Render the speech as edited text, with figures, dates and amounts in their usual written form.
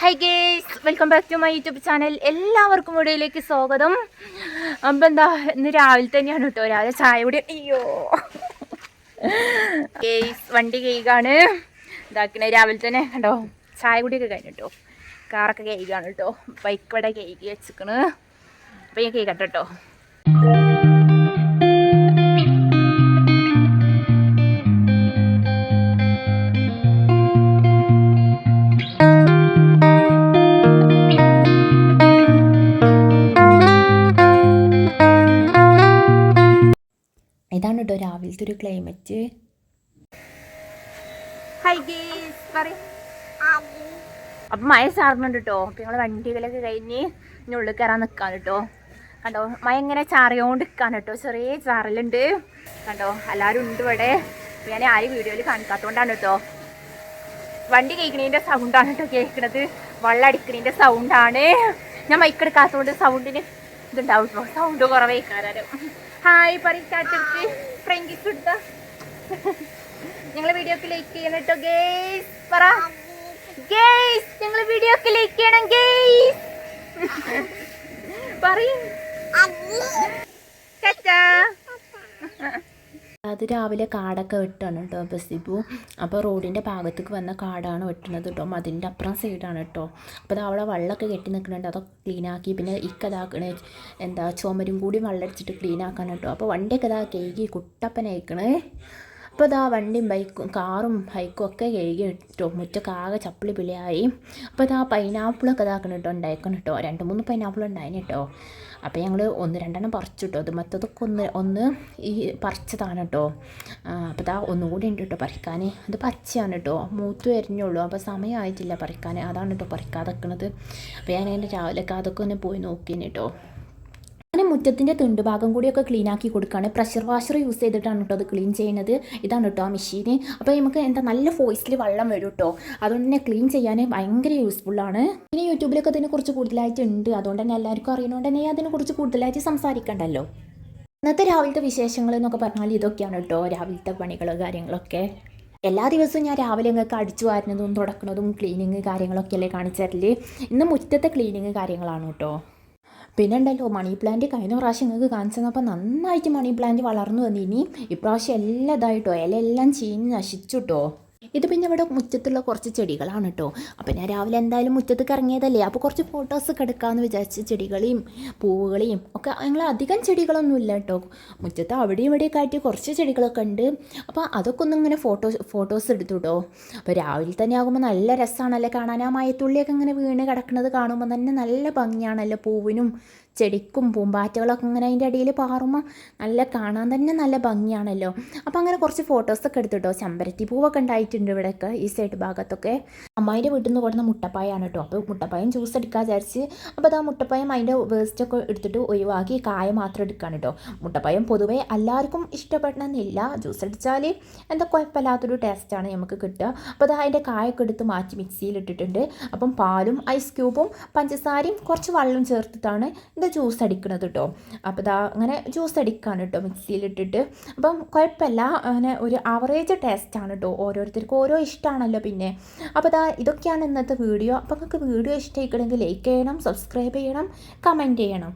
High guys, welcome back to my YouTube channel. എല്ലാവർക്കും വീഡിയോയിലേക്ക് സ്വാഗതം. അപ്പം എന്താ, ഇന്ന് രാവിലെ തന്നെയാണ് കേട്ടോ, രാവിലെ ചായ കൂടി. അയ്യോ ഗേസ്, വണ്ടി കഴുകാണ് ഇതാക്കണേ. രാവിലെ തന്നെ കണ്ടോ, ചായ കൂടിയൊക്കെ കഴിഞ്ഞു കേട്ടോ. കാറൊക്കെ കഴുകാണ് കേട്ടോ. ബൈക്ക് ഇവിടെ കഴുകി വെച്ചിക്കണ്. അപ്പം ഞാൻ കഴുകട്ടെ കേട്ടോ. ഇതാണ് കേട്ടോ രാവിലത്തെ ഒരു ക്ലൈമറ്റ്. അപ്പം മഴ ചാറുന്നുണ്ട് കേട്ടോ. അപ്പം ഞങ്ങൾ വണ്ടികളൊക്കെ കഴിഞ്ഞ് ഇനി ഉള്ളിൽ കയറാൻ നിൽക്കാൻ കേട്ടോ. കണ്ടോ, മഴ ഇങ്ങനെ ചാറിയോണ്ട് നിൽക്കാൻ കേട്ടോ. ചെറിയ ചാറലുണ്ട് കണ്ടോ. എല്ലാവരും ഉണ്ട് ഇവിടെ. ഞാൻ ആരും വീഡിയോയിൽ കാണിക്കാത്തതുകൊണ്ടാണ് കേട്ടോ. വണ്ടി കഴിക്കണതിൻ്റെ സൗണ്ടാണ് കേട്ടോ കേൾക്കണത്. വെള്ളം അടിക്കണതിൻ്റെ സൗണ്ടാണ്. ഞാൻ മൈക്ക് എടുക്കാത്തതുകൊണ്ട് സൗണ്ടിന് ഇതുണ്ടാവും കേട്ടോ. സൗണ്ട് കുറവേ കാരം. ഹായ് പരിക്കാട്ടിട്ട് ഫ്രങ്കിസ് എടുത്ത ഞങ്ങൾ വീഡിയോക്ക് ലൈക്ക് ചെയ്യണം കേട്ടോ ഗേസ്. പറ ഗേസ്, ഞങ്ങൾ വീഡിയോക്ക് ലൈക്ക് ചെയ്യണം ഗേസ്. പറയും അത് രാവിലെ കാടൊക്കെ വെട്ടാണ് കേട്ടോ ബസ്സിപ്പൂ. അപ്പോൾ റോഡിൻ്റെ ഭാഗത്തേക്ക് വന്ന കാടാണ് വെട്ടുന്നത് കേട്ടോ. അതിൻ്റെ അപ്പുറം സൈഡാണ് കേട്ടോ. അപ്പോൾ അവിടെ വെള്ളമൊക്കെ കെട്ടി നിൽക്കുന്നുണ്ട്. അതൊക്കെ ക്ലീനാക്കി പിന്നെ ഇക്കതാക്കണേ എന്താ ചുമരും കൂടി വെള്ളമടിച്ചിട്ട് ക്ലീനാക്കാൻ കേട്ടോ. അപ്പോൾ വണ്ടിയൊക്കെ ഇതാ കഴുകി കുട്ടപ്പനയക്കണേ. അപ്പോൾ ഇതാ വണ്ടിയും ബൈക്കും കാറും ബൈക്കും ഒക്കെ കഴുകി കേട്ടോ. മുറ്റൊക്കെ ആകെ ചപ്പിളി പിളിയായി. അപ്പോൾ ഇതാ പൈനാപ്പിളൊക്കെ ഇതാക്കണം കേട്ടോ, ഉണ്ടാക്കണം കേട്ടോ. 2-3 പൈനാപ്പിൾ ഉണ്ടായിന് കേട്ടോ. അപ്പോൾ ഞങ്ങൾ 1-2 പറിച്ചു കേട്ടോ. അത് മറ്റതൊക്കെ ഒന്ന് ഈ പറിച്ചതാണ് കേട്ടോ. അപ്പോൾ ഇതാ ഒന്നുകൂടി ഉണ്ട് കേട്ടോ പറിക്കാൻ. അത് പച്ചയാണ് കേട്ടോ, മൂത്ത് വരുന്നുള്ളൂ. അപ്പോൾ സമയമായിട്ടില്ല പറിക്കാൻ, അതാണ് കേട്ടോ പറിക്കാതെ വെക്കണത്. അപ്പോൾ ഞാൻ അതിൻ്റെ രാവിലെയൊക്കെ അതൊക്കെ ഒന്ന് പോയി നോക്കിന് കേട്ടോ. അങ്ങനെ മുറ്റത്തിൻ്റെ തിണ്ട് ഭാഗം കൂടിയൊക്കെ ക്ലീൻ ആക്കി കൊടുക്കുകയാണ്. പ്രഷർ വാഷർ യൂസ് ചെയ്തിട്ടാണ് കേട്ടോ അത് ക്ലീൻ ചെയ്യുന്നത്. ഇതാണ് കേട്ടോ ആ മെഷീന്. അപ്പോൾ നമുക്ക് എന്താ നല്ല ഫോഴ്സിൽ വെള്ളം വരും കേട്ടോ. അതുകൊണ്ട് തന്നെ ക്ലീൻ ചെയ്യാൻ ഭയങ്കര യൂസ്ഫുള്ളാണ്. പിന്നെ യൂട്യൂബിലൊക്കെ അതിനെക്കുറിച്ച് കൂടുതലായിട്ട് ഉണ്ട്. അതുകൊണ്ട് തന്നെ എല്ലാവർക്കും അറിയണോണ്ട് തന്നെ അതിനെക്കുറിച്ച് കൂടുതലായിട്ട് സംസാരിക്കണ്ടല്ലോ. ഇന്നത്തെ രാവിലത്തെ വിശേഷങ്ങൾ എന്നൊക്കെ പറഞ്ഞാൽ ഇതൊക്കെയാണ് കേട്ടോ രാവിലത്തെ പണികൾ കാര്യങ്ങളൊക്കെ. എല്ലാ ദിവസവും ഞാൻ രാവിലെ നിങ്ങൾക്ക് അടിച്ചു വാരുന്നതും തുടക്കുന്നതും ക്ലീനിങ് കാര്യങ്ങളൊക്കെ അല്ലേ കാണിച്ചു തരല്. ഇന്ന് മുറ്റത്തെ ക്ലീനിങ് കാര്യങ്ങളാണ് കേട്ടോ. പിന്നെ ഉണ്ടല്ലോ മണി പ്ലാന്റ് കഴിഞ്ഞ പ്രാവശ്യം നിങ്ങൾക്ക് കാണിച്ചു തന്നപ്പോൾ നന്നായിട്ട് മണി പ്ലാന്റ് വളർന്നു വന്നു. ഇനി ഇപ്രാവശ്യം എല്ലാം ഇതായിട്ടോ, ഇലയെല്ലാം ചീഞ്ഞ് നശിച്ചു കേട്ടോ. ഇത് പിന്നെ ഇവിടെ മുറ്റത്തുള്ള കുറച്ച് ചെടികളാണ് കേട്ടോ. അപ്പോൾ ഞാൻ രാവിലെ എന്തായാലും മുറ്റത്തേക്ക് ഇറങ്ങിയതല്ലേ, അപ്പോൾ കുറച്ച് ഫോട്ടോസൊക്കെ എടുക്കാമെന്ന് വിചാരിച്ച് ചെടികളെയും പൂവുകളെയും ഒക്കെ. ഞങ്ങൾ അധികം ചെടികളൊന്നും ഇല്ല കേട്ടോ. മുറ്റത്ത് അവിടെയും ഇവിടെയൊക്കെ ആയിട്ട് കുറച്ച് ചെടികളൊക്കെ ഉണ്ട്. അപ്പോൾ അതൊക്കെ ഒന്നും ഇങ്ങനെ ഫോട്ടോസ് എടുത്തു കേട്ടോ. അപ്പോൾ രാവിലെ തന്നെ ആകുമ്പോൾ നല്ല രസമാണല്ലോ കാണാൻ. ആ മയത്തുള്ളിയൊക്കെ ഇങ്ങനെ വീണ് കിടക്കുന്നത് കാണുമ്പോൾ തന്നെ നല്ല ഭംഗിയാണല്ലോ. പൂവിനും ചെടിക്കും പൂമ്പാറ്റകളൊക്കെ ഇങ്ങനെ അതിൻ്റെ അടിയിൽ പാറുമ്പോൾ നല്ല കാണാൻ തന്നെ നല്ല ഭംഗിയാണല്ലോ. അപ്പോൾ അങ്ങനെ കുറച്ച് ഫോട്ടോസൊക്കെ എടുത്തിട്ടോ. ചെമ്പരത്തി പൂവൊക്കെ ഉണ്ടായിട്ടുണ്ട് ഇവിടെയൊക്കെ ഈ സൈഡ് ഭാഗത്തൊക്കെ. അമ്മായിൻ്റെ വീട്ടിൽ നിന്ന് കൊടുക്കുന്ന മുട്ടപ്പായാണ് കേട്ടോ. അപ്പോൾ മുട്ടപ്പായം ജ്യൂസ് എടുക്കാൻ വിചാരിച്ച് അപ്പോൾ അത് ആ മുട്ടപ്പായം അതിൻ്റെ വേസ്റ്റൊക്കെ എടുത്തിട്ട് ഒഴിവാക്കി കായ മാത്രം എടുക്കുകയാണ് കേട്ടോ. മുട്ടപ്പായം പൊതുവേ എല്ലാവർക്കും ഇഷ്ടപ്പെടണമെന്നില്ല. ജ്യൂസ് അടിച്ചാൽ എന്താ കുഴപ്പമില്ലാത്തൊരു ടേസ്റ്റാണ് നമുക്ക് കിട്ടുക. അപ്പോൾ അത് അതിൻ്റെ കായൊക്കെ എടുത്ത് മാറ്റി മിക്സിയിലിട്ടിട്ടുണ്ട്. അപ്പം പാലും ഐസ് ക്യൂബും പഞ്ചസാരയും കുറച്ച് വെള്ളവും ചേർത്തിട്ടാണ് ഇത് ജ്യൂസ് അടിക്കണത് കേട്ടോ. അപ്പോൾ ഇതാ അങ്ങനെ ജ്യൂസ് അടിക്കാണ് കേട്ടോ മിക്സിയിലിട്ടിട്ട്. അപ്പം കുഴപ്പമില്ല, അങ്ങനെ ഒരു ആവറേജ് ടേസ്റ്റാണ് കേട്ടോ. ഓരോരുത്തർക്കും ഓരോ ഇഷ്ടമാണല്ലോ. പിന്നെ അപ്പോൾ ഇതൊക്കെയാണ് ഇന്നത്തെ വീഡിയോ. അപ്പോൾ നിങ്ങൾക്ക് വീഡിയോ ഇഷ്ടമായിക്കണമെങ്കിൽ ലൈക്ക് ചെയ്യണം, സബ്സ്ക്രൈബ് ചെയ്യണം, കമൻറ്റ് ചെയ്യണം.